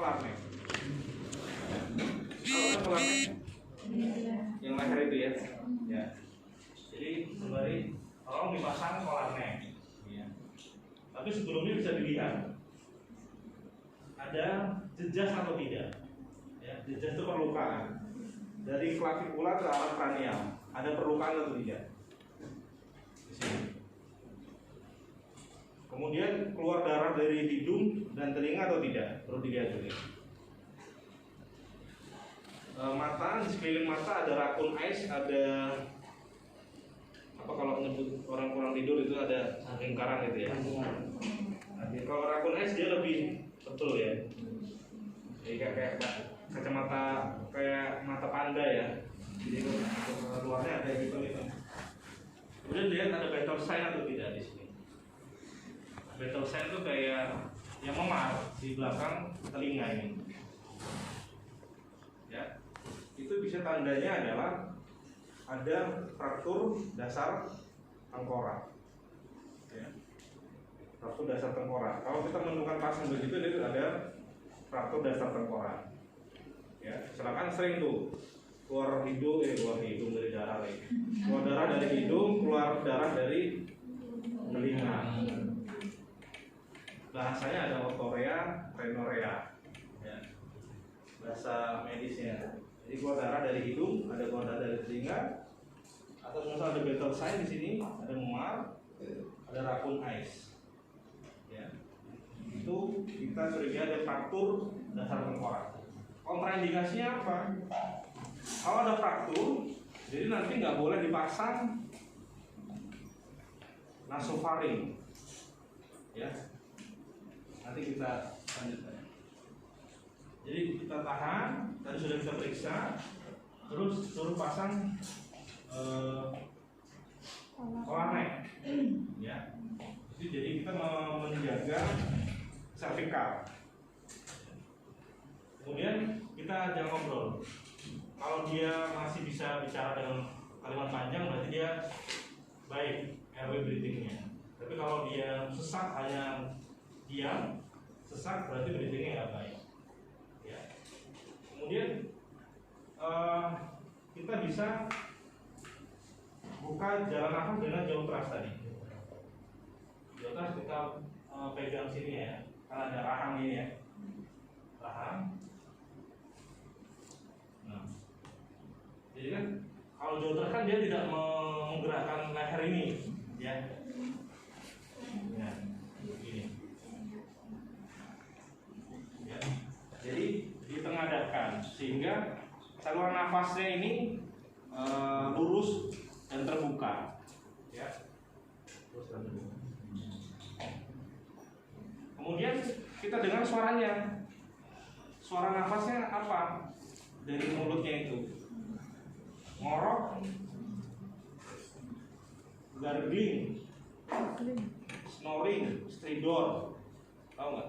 Kolarneck. Kalau kolarneck yang leher itu ya. Ya. Jadi sembari tolong dipasang kolarneck. Ya. Tapi sebelumnya bisa dilihat ada jejas atau tidak. Ya, jejas itu perlukaan dari klavikula ke arah kranial. Ada perlukaan atau tidak? Di sini. Kemudian keluar darah dari hidung dan telinga atau tidak? Perlu dilihat juga. Mata, di sekeliling mata ada rakun ais, ada apa kalau menyebut orang kurang tidur itu ada lingkaran gitu ya. Kalau rakun ais dia lebih betul ya. Jadi kayak kacamata kayak mata panda ya. Jadi luarnya ada gitu. Kemudian lihat ada battle sign atau tidak di sini. Battle sign itu kayak yang memar di belakang telinga ini. Ya. Itu bisa tandanya adalah ada fraktur dasar tengkorak. Ya. Fraktur dasar tengkorak. Kalau kita menemukan pasien begitu itu ada fraktur dasar tengkorak. Ya, silakan sering tuh keluar hidung dari darah lagi. Keluar darah dari hidung, keluar darah dari telinga. Bahasanya ada otorea, renorea. Ya. Bahasa medisnya. Jadi keluar darah dari hidung, ada keluar darah dari telinga. Atau misal ada battle sign di sini, ada memar, ada rakun ais. Ya. Itu kita curiga ada fraktur dasar tengkorak. Kontraindikasinya apa? Kalau ada fraktur, jadi nanti nggak boleh dipasang nasofaring. Ya. Nanti kita lanjutkan. Jadi kita tahan, tadi sudah kita periksa, terus suruh pasang kolarneck, ya. Jadi kita menjaga servikal. Kemudian kita ajak ngobrol. Kalau dia masih bisa bicara dengan kalimat panjang, berarti dia baik airway breathing-nya. Tapi kalau dia sesak hanya diam, sesak berarti breathing-nya nggak baik. Ya. Kemudian kita bisa buka jalan nafas dengan jauh teras tadi. Jauh teras kita pegang sini ya, karena ada rahang ini ya, rahang. Nah, jadi kan kalau jauh teras kan dia tidak menggerakkan leher ini, ya. Ya, begini. Ya. Jadi ditengadahkan sehingga saluran nafasnya ini lurus dan terbuka, ya. Lurus dan terbuka. Kemudian kita dengar suaranya. Suara nafasnya apa? Dari mulutnya itu. Ngorok, gargling, snoring, stridor. Tahu nggak?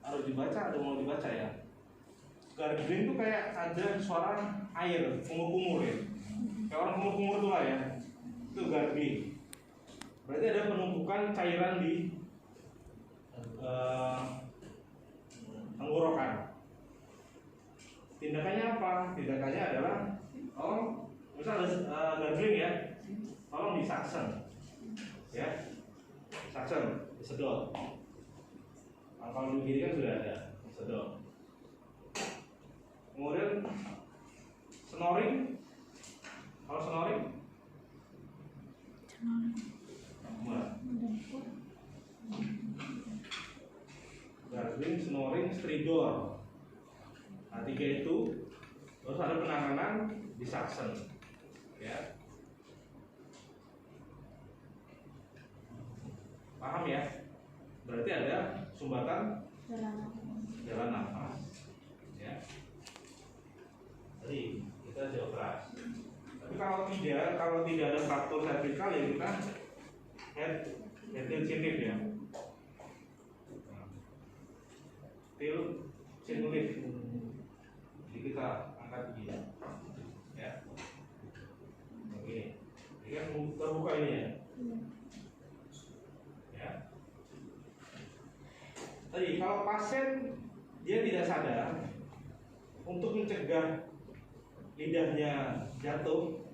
Harus dibaca, ada mau dibaca ya. Gargling itu kayak ada suara air, kumur-kumur ya. Kayak orang kumur-kumur tuh lah ya. Itu gargling. Berarti ada penumpukan cairan di tenggorokan. Tindakannya apa? Tindakannya adalah misal ada gargling ya, tolong disaksen, ya, saksen, disedot. Kalau di kiri kan sudah ada, disedot. Kemudian snoring, kalau snoring, gargling, snoring, stridor. Nah, tiga itu terus ada penanganan di saksen, ya. Paham ya? Berarti ada sumbatan jalan nafas, ya. Tadi kita jauh keras. Tapi kalau tidak ada fraktur servikal ya kita head sensitif ya. Til sensitif. Jadi kita angkat begini, ya. Begini. Ini kan terbuka ini ya. Ya. Tadi kalau pasien dia tidak sadar, untuk mencegah lidahnya jatuh,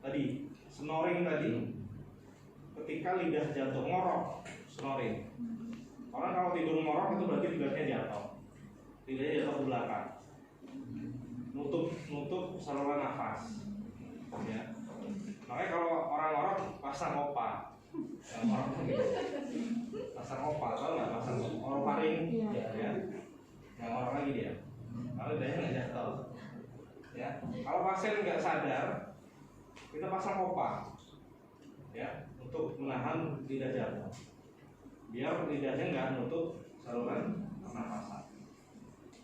tadi snoring tadi, ketika lidah jatuh ngorok, snoring. Orang kalau tidur ngorok itu berarti lidahnya jatuh, lidahnya jatuh ke belakang, nutup saluran nafas. Ya. Makanya kalau orang ngorok pasang opa, pasang opa, tahu nggak pasang orofaring? Ya. Yang ngorok lagi dia, kalau lidahnya nggak jatuh. Ya. Kalau pasien nggak sadar, kita pasang opa, ya, untuk menahan lidah jatuh, biar lidahnya nggak nutup saluran pernafasan.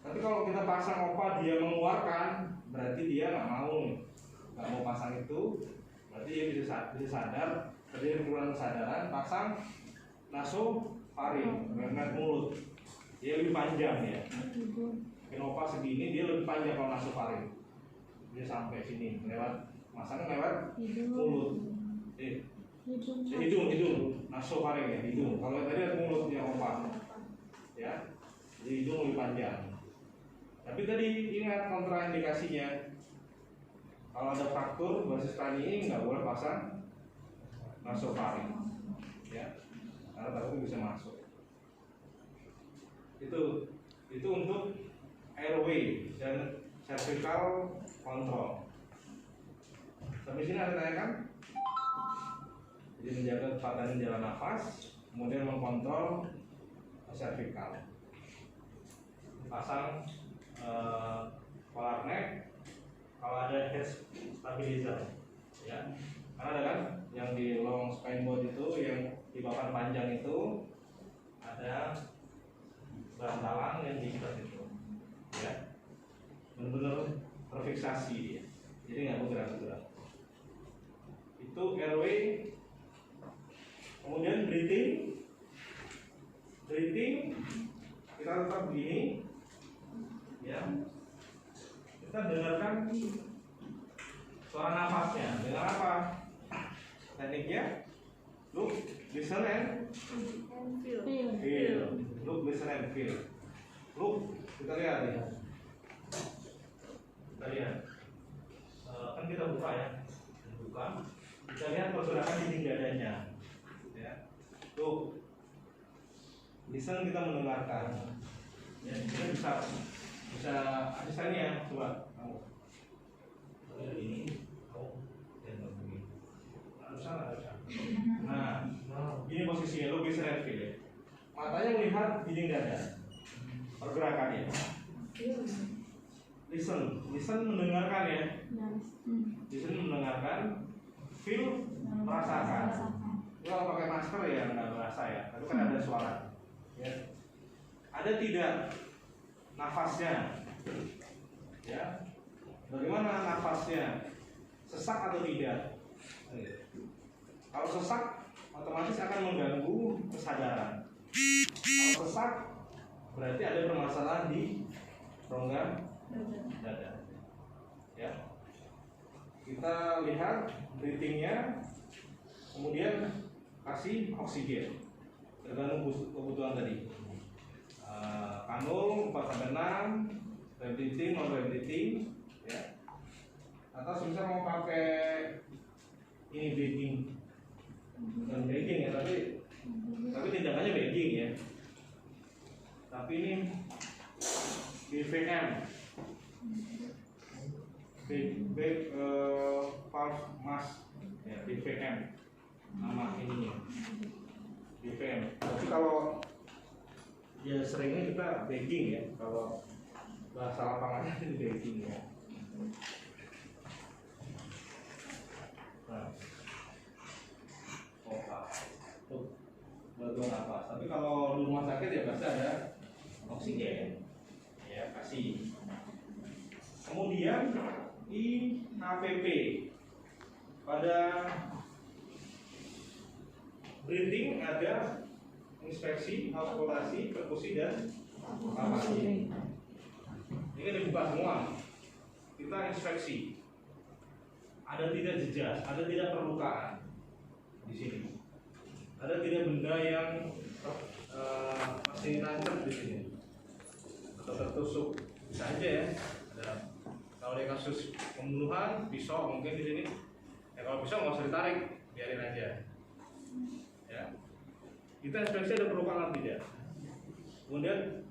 Tapi kalau kita pasang opa dia mengeluarkan, berarti dia nggak mau pasang itu, berarti dia bisa sadar, terjadi penurunan kesadaran. Pasang nasofaring, magnet mulut, dia lebih panjang ya. Mungkin opa segini, dia lebih panjang kalau nasofaring, dia sampai sini, masangnya lewat mulut, hidung, nasofaring ya, hidung. Kalau tadi ada mulut yang opa, ya, jadi hidung lebih panjang. Tapi tadi ingat kontraindikasinya. Kalau ada fraktur basis krani nggak boleh pasang nasofaring, ya, karena takutnya bisa masuk. Itu untuk airway dan cervical control. Sampai sini ada tanya kan? Jadi menjaga kecepatan jalan nafas, kemudian mengkontrol cervical. Pasang polar neck. Kalau ada head stabilizer, ya, karena ada kan yang di long spine board itu, yang di papan panjang itu ada bantalan yang diikat itu, ya, benar-benar terfiksasi dia, jadi nggak bergerak-gerak. Itu airway. Kemudian breathing kita tetap begini, ya. Kita dengarkan suara nafasnya. Dengar apa? Tekniknya look, listen and feel. Look, listen and feel. Look, kita lihat ya. Kita lihat. Kan kita buka ya. Buka. Kita lihat pergerakan dinding dadanya. Ya. Look. Listen, kita mendengarkan. Ya, kita bisa asistennya, coba kamu ini kamu dan begini, harusnya. Nah, ini posisinya lo bisa lihat ya. Matanya melihat dinding dada, pergerakannya. Listen mendengarkan ya. Listen mendengarkan, feel merasakan. Kalau pakai masker ya nggak berasa ya, tapi kan ada suara. Ya. Ada tidak nafasnya, ya, bagaimana nafasnya, sesak atau tidak? Kalau sesak, otomatis akan mengganggu kesadaran. Kalau sesak, berarti ada permasalahan di rongga dada. Ya, kita lihat breathingnya, kemudian kasih oksigen, tergantung kebutuhan tadi. Kanul 4-6, rem breathing, non rem breathing, ya. Atau misal mau pakai ini bagging, bukan bagging ya, tapi tindakannya bagging ya. Tapi ini BVM, valve mask, ya, BVM, nama ininya, BVM. Tapi kalau ya seringnya kita bagging ya, kalau bahasa lapangannya itu bagging ya. Nah, tuh bantuan nafas. Tapi kalau di rumah sakit ya pasti ada oksigen, ya kasih. Kemudian IAPP pada breathing ada inspeksi, auskultasi, perkusi, dan palpasi. Ini kan dibuka semua. Kita inspeksi. Ada tidak jejak, ada tidak perlukaan di sini. ada tidak benda yang masih nancap di sini atau tertusuk, bisa aja ya. Ada, kalau di kasus pembunuhan pisau mungkin di sini, ya kalau pisau nggak usah ditarik, biarin aja. Ya, kita inspeksi ada perubahan tidak. Kemudian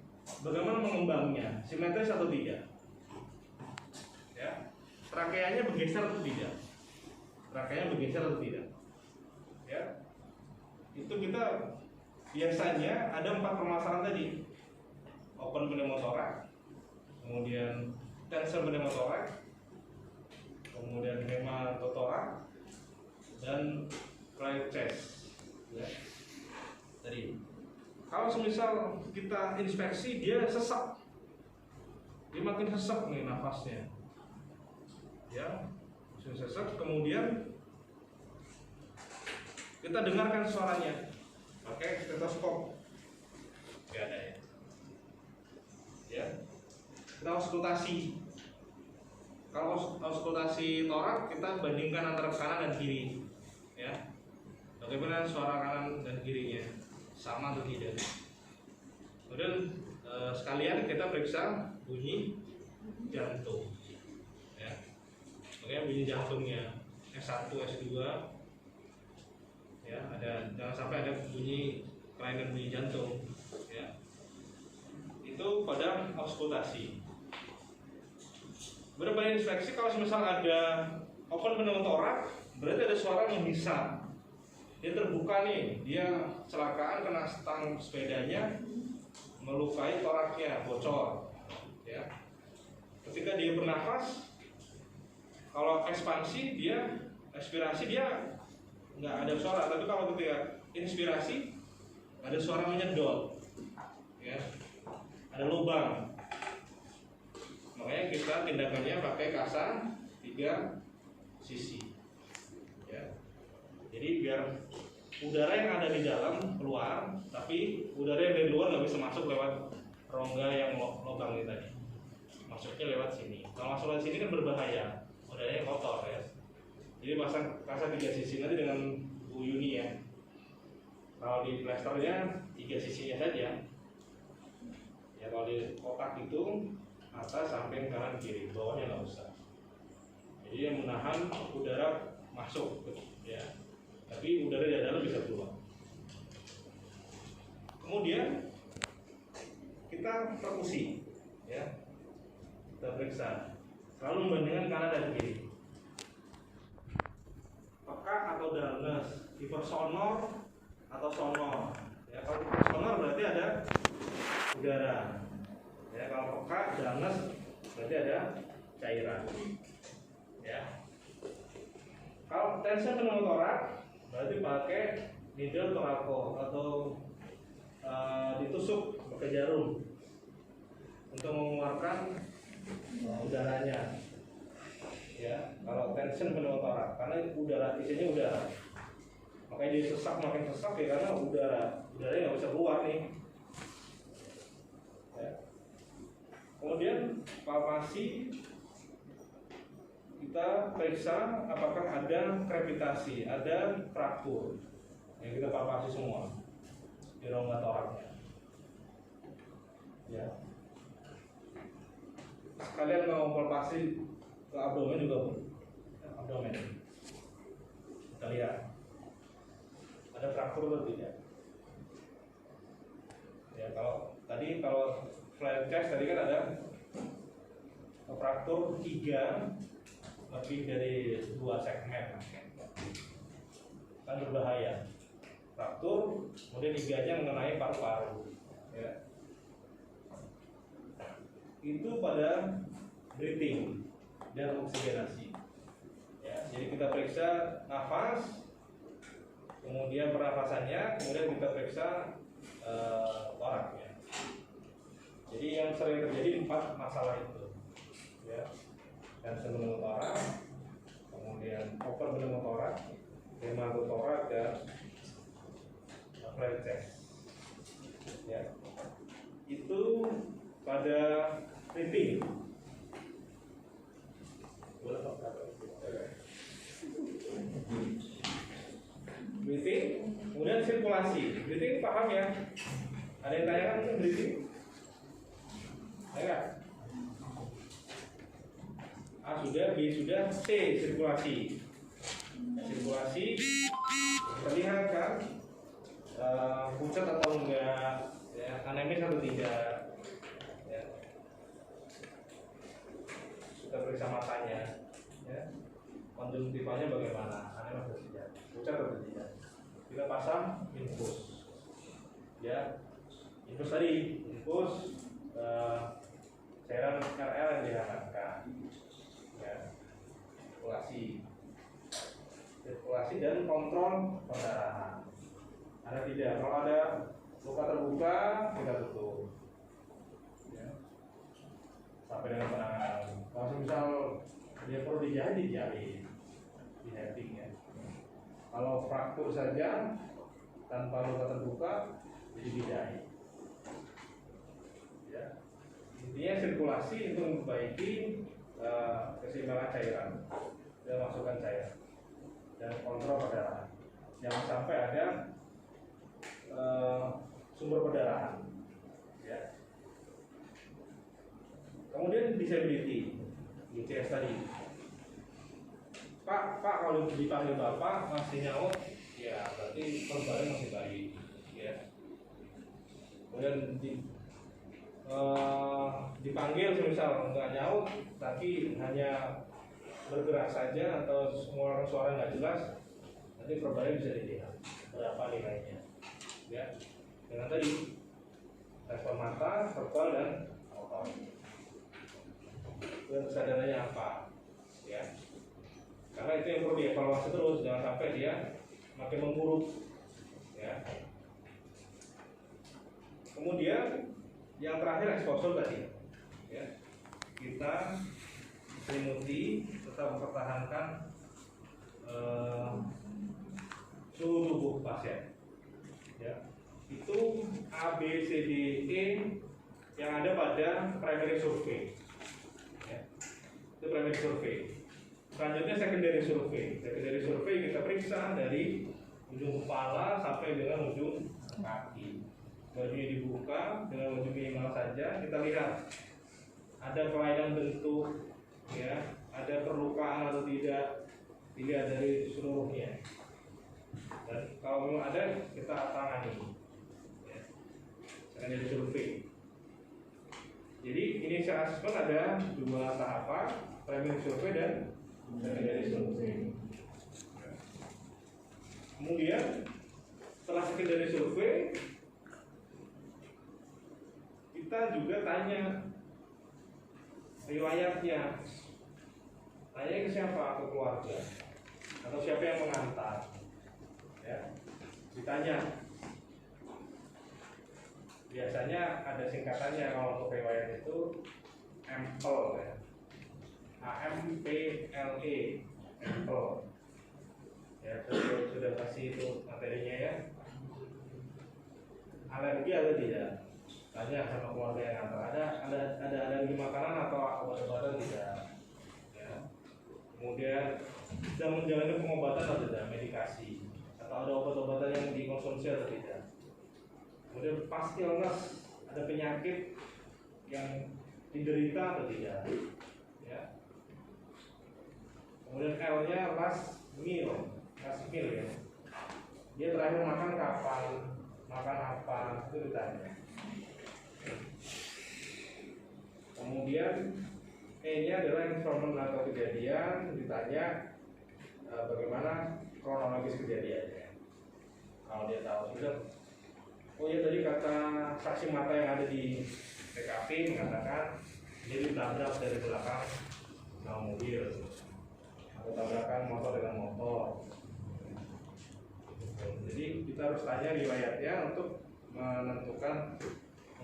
bagaimana mengembangnya, simetris atau tidak? Ya, trakeanya bergeser atau tidak? Trakeanya bergeser atau tidak? Ya, itu kita biasanya ada 4 permasalahan tadi: open pneumotoraks, kemudian tensor pneumotoraks, kemudian hematotoraks, dan right chest. Ya, tadi. Kalau semisal kita inspeksi dia sesak, dia makin sesak nih nafasnya, ya, sesak. Kemudian kita dengarkan suaranya pakai stetoskop, nggak ada ya. Ya, kita auskultasi. Kalau auskultasi torak kita bandingkan antara kanan dan kiri, ya. Bagaimana suara kanan dan kirinya, sama atau tidak? Kemudian sekalian kita periksa bunyi jantung, ya. Oke, bunyi jantungnya S1, S2, ya. Ada, jangan sampai ada bunyi kelainan bunyi jantung, ya. Itu pada auskultasi. Berapa inspeksi kalau misal ada open pneumotoraks, berarti ada suara menghisap. Dia terbuka nih, dia kecelakaan kena stang sepedanya, melukai toraknya, bocor. Ya. Ketika dia bernafas, kalau ekspansi dia, ekspirasi dia nggak ada suara, tapi kalau ketika inspirasi ada suara menyedot, ya, ada lubang. Makanya kita tindakannya pakai kasa 3 sisi, ya. Jadi biar udara yang ada di dalam keluar, tapi udara yang dari luar nggak bisa masuk lewat rongga yang lubang ini tadi. Masuknya lewat sini. Kalau masuk lewat sini kan berbahaya, udaranya kotor, ya. Jadi pasang kasa 3 sisi nanti dengan Bu Yuni, ya. Kalau di plasternya 3 sisinya saja. Ya, kalau di kotak itu atas, samping, kanan, kiri, bawahnya nggak usah. Jadi yang menahan udara masuk, ya. Tapi udara di dalam bisa keluar. Kemudian kita perkusi, ya. Kita periksa. Selalu membandingkan kanan dan kiri. Peka atau danes, hipersonor atau sonor. Ya, kalau hipersonor berarti ada udara. Ya, kalau peka, danes berarti ada cairan. Ya. Kalau tension pneumotoraks berarti pakai needle torako atau ditusuk pakai jarum untuk mengeluarkan udaranya. Ya, kalau tension pneumotoraks karena udara isinya udara, makanya dia sesak, makin sesak ya, karena udaranya nggak bisa keluar nih. Ya. Kemudian palpasi, kita periksa apakah ada krepitasi, ada fraktur. Yang kita palpasi semua di rongga toraknya. Ya. Sekalian mau palpasi ke abdomen juga, Bu. Abdomen. Kita lihat ada fraktur atau tidak. Ya, kalau flat chest tadi kan ada fraktur 3 lebih dari 2 segmen, kan berbahaya. Fraktur, kemudian liganya mengenai paru-paru, ya. Itu pada breathing dan oksigenasi, ya. Jadi kita periksa nafas, kemudian pernafasannya, kemudian kita periksa toraknya. Jadi yang sering terjadi 4 masalah itu, ya. Tension pneumotoraks, kemudian open pneumotoraks, hematotoraks, dan flat chest. Ya. Itu pada breathing. Breathing, kemudian sirkulasi. Breathing paham ya? Ada yang tanyakan mungkin breathing? Ada nggak? A sudah, B sudah, C sirkulasi. Sirkulasi terlihat kan pucat atau enggak, ya, anemis atau tidak, ya. Kita periksa matanya, ya. Konjungtivanya bagaimana, anemis atau tidak, pucat atau tidak. Kita pasang infus, ya. Infus tadi, infus cairan RL yang dihangatkan, ya. Sirkulasi dan kontrol perdarahan. Ada tidak? Kalau ada luka terbuka, kita tutup, ya. Sampai dengan penanganan. Kalau misal dia perlu dijahit, dijahit, ya. Kalau fraktur saja tanpa luka terbuka, jadi dijahit. Ya. Intinya sirkulasi untuk memperbaiki keseimbangan cairan dan masukkan cairan dan kontrol perdarahan. Jangan sampai ada sumber perdarahan, ya. Kemudian disability, UTS tadi. Pak, kalau dipanggil Bapak masih nyaut, ya berarti korbannya masih baik, ya. Kemudian dipanggil semisal nggak nyaut, tapi hanya bergerak saja atau semua suara nggak jelas, nanti korbannya bisa dilihat berapa nilainya, ya. Dengan tadi respon mata, verbal dan motor. Dan kesadarannya apa, ya. Karena itu yang perlu dievaluasi terus, jangan sampai dia makin memburuk, ya. Kemudian yang terakhir exposure tadi, ya. Kita selimuti tetap mempertahankan suhu tubuh pasien, ya. Itu A, B, C, D, E yang ada pada primary survey, ya. Itu primary survey. Selanjutnya secondary survey. Secondary survey kita periksa dari ujung kepala sampai dengan ujung kaki. Bajunya dibuka dengan ujung minimal saja. Kita lihat ada kelainan bentuk, ya, ada perlukaan atau tidak, dilihat dari seluruhnya. Dan kalau memang ada, kita tangani, ya. Secondary survey. Jadi initial assessment ada dua tahapan, primary survey dan secondary survey. Kemudian setelah secondary survey, kita juga tanya riwayatnya. Tanya ke siapa? Ke keluarga atau siapa yang mengantar, ya. Ditanya. Biasanya ada singkatannya kalau untuk riwayat itu AMPLE, ya. AMPLE, AMPLE. Ya, sudah kasih itu materinya, ya. Alergi atau tidak? Tanya sama keluarga yang antar. Ada alergi makanan atau obat-obatan tidak? Ya. Kemudian sudah menjalani pengobatan atau tidak, medikasi, atau ada obat-obatan yang dikonsumsi atau tidak. Kemudian pas illness, ada penyakit yang diderita atau tidak, ya. Kemudian L-nya last meal, ya. Dia terakhir makan kapan, makan apa, itu ditanya. Kemudian E-nya adalah informasi atau kejadian, ditanya bagaimana kronologis kejadiannya. Kalau dia tahu sudah, oh ya tadi kata saksi mata yang ada di TKP mengatakan dia ditabrak dari belakang sama mobil atau tabrakan motor dengan motor. Jadi kita harus tanya riwayatnya untuk menentukan,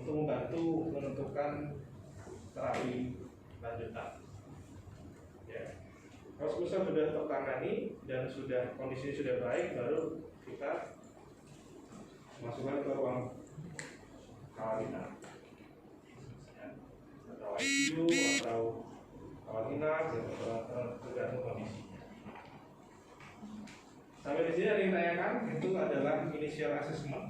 untuk membantu menentukan terapi lanjutan, ya. Kalau misal sudah tertangani dan sudah kondisi sudah baik, baru kita masukkan ke ruang karantina, ya. Atau ICU atau karantina, tergantung kondisinya. Sampai di sini ada yang ditanyakan, itu adalah ini initial assessment